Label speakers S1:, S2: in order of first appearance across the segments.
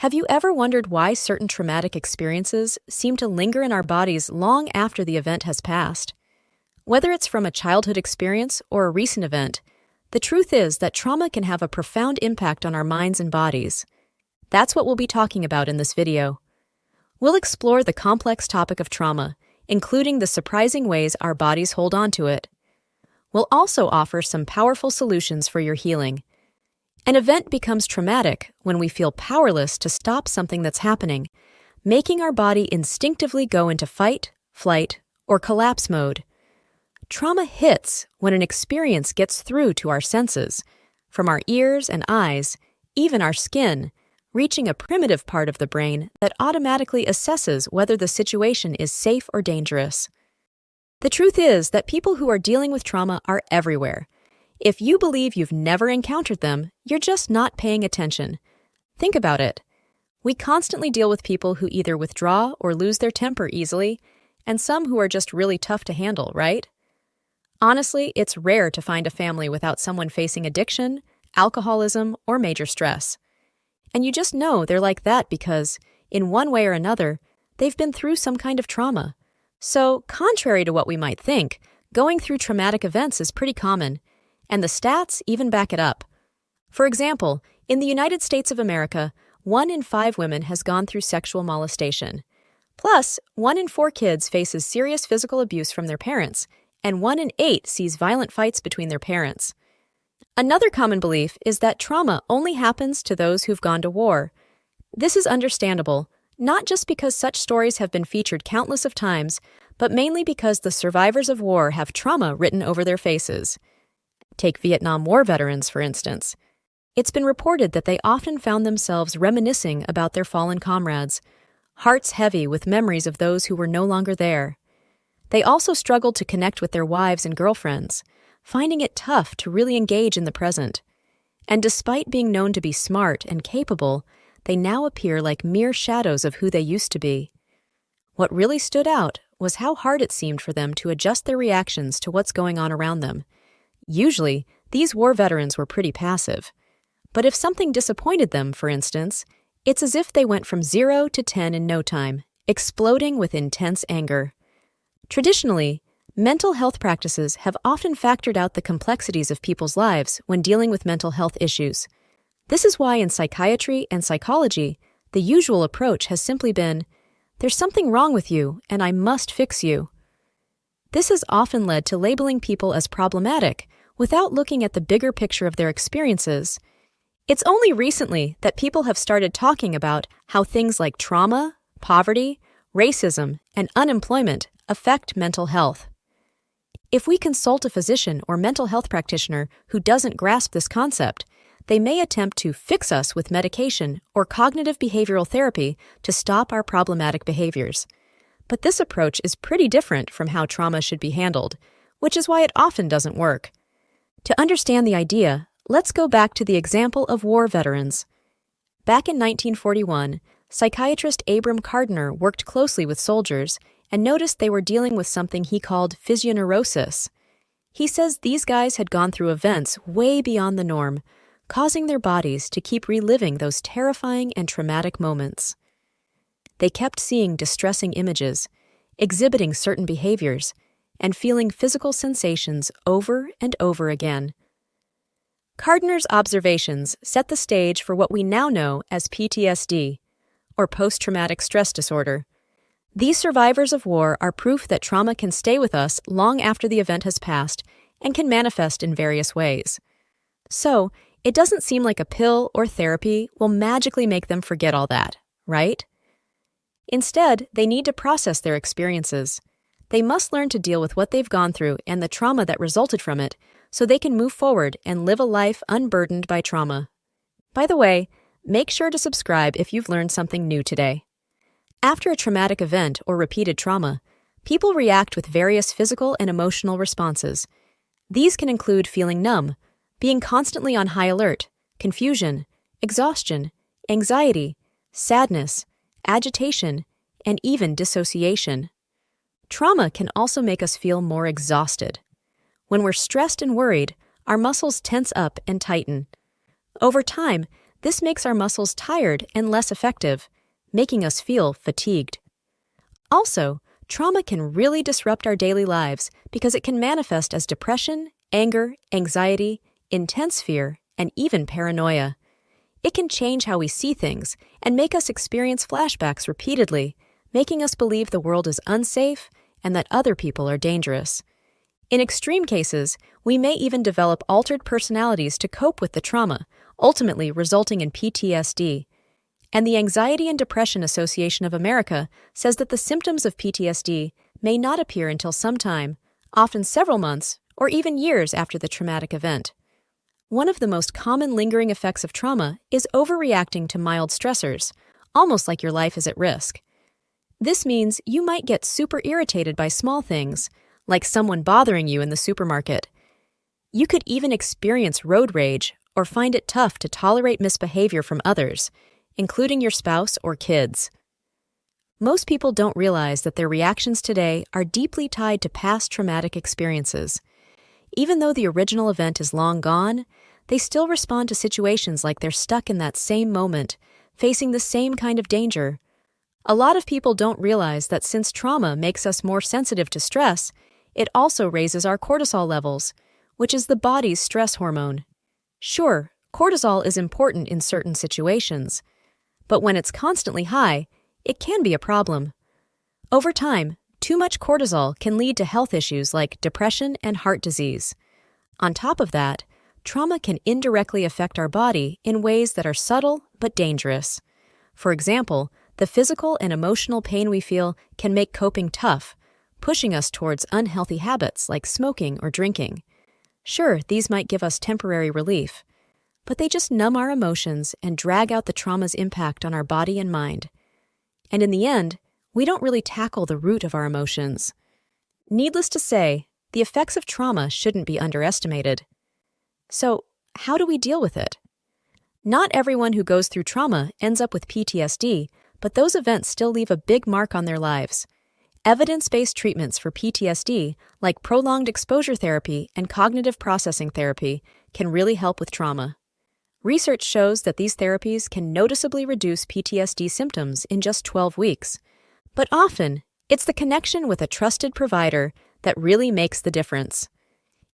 S1: Have you ever wondered why certain traumatic experiences seem to linger in our bodies long after the event has passed? Whether it's from a childhood experience or a recent event, the truth is that trauma can have a profound impact on our minds and bodies. That's what we'll be talking about in this video. We'll explore the complex topic of trauma, including the surprising ways our bodies hold on to it. We'll also offer some powerful solutions for your healing. An event becomes traumatic when we feel powerless to stop something that's happening, making our body instinctively go into fight, flight, or collapse mode. Trauma hits when an experience gets through to our senses, from our ears and eyes, even our skin, reaching a primitive part of the brain that automatically assesses whether the situation is safe or dangerous. The truth is that people who are dealing with trauma are everywhere. If you believe you've never encountered them, you're just not paying attention. Think about it. We constantly deal with people who either withdraw or lose their temper easily, and some who are just really tough to handle, right? Honestly, it's rare to find a family without someone facing addiction, alcoholism, or major stress. And you just know they're like that because, in one way or another, they've been through some kind of trauma. So, contrary to what we might think, going through traumatic events is pretty common, and the stats even back it up. For example, in the United States of America, 1 in 5 women has gone through sexual molestation. Plus, 1 in 4 kids faces serious physical abuse from their parents, and 1 in 8 sees violent fights between their parents. Another common belief is that trauma only happens to those who've gone to war. This is understandable, not just because such stories have been featured countless of times, but mainly because the survivors of war have trauma written over their faces. Take Vietnam War veterans, for instance. It's been reported that they often found themselves reminiscing about their fallen comrades, hearts heavy with memories of those who were no longer there. They also struggled to connect with their wives and girlfriends, finding it tough to really engage in the present. And despite being known to be smart and capable, they now appear like mere shadows of who they used to be. What really stood out was how hard it seemed for them to adjust their reactions to what's going on around them. Usually, these war veterans were pretty passive. But if something disappointed them, for instance, it's as if they went from 0 to 10 in no time, exploding with intense anger. Traditionally, mental health practices have often factored out the complexities of people's lives when dealing with mental health issues. This is why in psychiatry and psychology, the usual approach has simply been, "There's something wrong with you, and I must fix you." This has often led to labeling people as problematic without looking at the bigger picture of their experiences. It's only recently that people have started talking about how things like trauma, poverty, racism, and unemployment affect mental health. If we consult a physician or mental health practitioner who doesn't grasp this concept, they may attempt to fix us with medication or cognitive behavioral therapy to stop our problematic behaviors. But this approach is pretty different from how trauma should be handled, which is why it often doesn't work. To understand the idea, let's go back to the example of war veterans. Back in 1941, psychiatrist Abram Gardner worked closely with soldiers and noticed they were dealing with something he called physioneurosis. He says these guys had gone through events way beyond the norm, causing their bodies to keep reliving those terrifying and traumatic moments. They kept seeing distressing images, exhibiting certain behaviors, and feeling physical sensations over and over again. Gardner's observations set the stage for what we now know as PTSD, or post-traumatic stress disorder. These survivors of war are proof that trauma can stay with us long after the event has passed and can manifest in various ways. So, it doesn't seem like a pill or therapy will magically make them forget all that, right? Instead, they need to process their experiences. They must learn to deal with what they've gone through and the trauma that resulted from it so they can move forward and live a life unburdened by trauma. By the way, make sure to subscribe if you've learned something new today. After a traumatic event or repeated trauma, people react with various physical and emotional responses. These can include feeling numb, being constantly on high alert, confusion, exhaustion, anxiety, sadness, agitation, and even dissociation. Trauma can also make us feel more exhausted. When we're stressed and worried, our muscles tense up and tighten. Over time, This makes our muscles tired and less effective, making us feel fatigued. Also, trauma can really disrupt our daily lives because it can manifest as depression, anger, anxiety, intense fear, and even paranoia. It can change how we see things and make us experience flashbacks repeatedly, making us believe the world is unsafe and that other people are dangerous. In extreme cases, we may even develop altered personalities to cope with the trauma, ultimately resulting in PTSD. And the Anxiety and Depression Association of America says that the symptoms of PTSD may not appear until some time, often several months or even years after the traumatic event. One of the most common lingering effects of trauma is overreacting to mild stressors, almost like your life is at risk. This means you might get super irritated by small things, like someone bothering you in the supermarket. You could even experience road rage or find it tough to tolerate misbehavior from others, including your spouse or kids. Most people don't realize that their reactions today are deeply tied to past traumatic experiences. Even though the original event is long gone, they still respond to situations like they're stuck in that same moment, facing the same kind of danger. A lot of people don't realize that since trauma makes us more sensitive to stress, it also raises our cortisol levels, which is the body's stress hormone. Sure, cortisol is important in certain situations, but when it's constantly high, it can be a problem. Over time, too much cortisol can lead to health issues like depression and heart disease. On top of that, trauma can indirectly affect our body in ways that are subtle but dangerous. For example, the physical and emotional pain we feel can make coping tough, pushing us towards unhealthy habits like smoking or drinking. Sure, these might give us temporary relief, but they just numb our emotions and drag out the trauma's impact on our body and mind. And in the end, we don't really tackle the root of our emotions. Needless to say, the effects of trauma shouldn't be underestimated. So, how do we deal with it? Not everyone who goes through trauma ends up with PTSD, but those events still leave a big mark on their lives. Evidence-based treatments for PTSD, like prolonged exposure therapy and cognitive processing therapy, can really help with trauma. Research shows that these therapies can noticeably reduce PTSD symptoms in just 12 weeks. But often, it's the connection with a trusted provider that really makes the difference.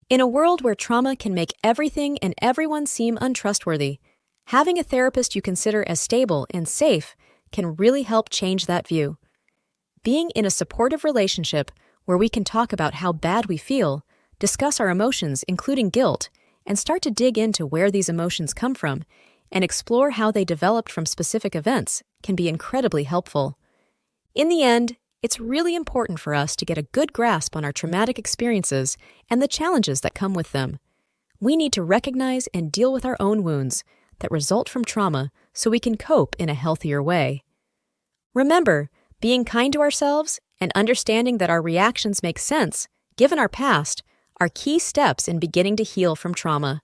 S1: In a world where trauma can make everything and everyone seem untrustworthy, having a therapist you consider as stable and safe can really help change that view. Being in a supportive relationship where we can talk about how bad we feel, discuss our emotions, including guilt, and start to dig into where these emotions come from and explore how they developed from specific events can be incredibly helpful. In the end, it's really important for us to get a good grasp on our traumatic experiences and the challenges that come with them. We need to recognize and deal with our own wounds that result from trauma so we can cope in a healthier way. Remember, being kind to ourselves and understanding that our reactions make sense, given our past, are key steps in beginning to heal from trauma.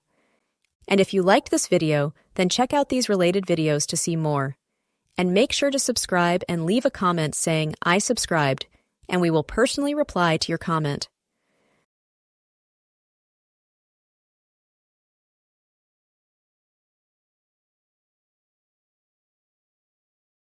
S1: And if you liked this video, then check out these related videos to see more. And make sure to subscribe and leave a comment saying, "I subscribed," and we will personally reply to your comment.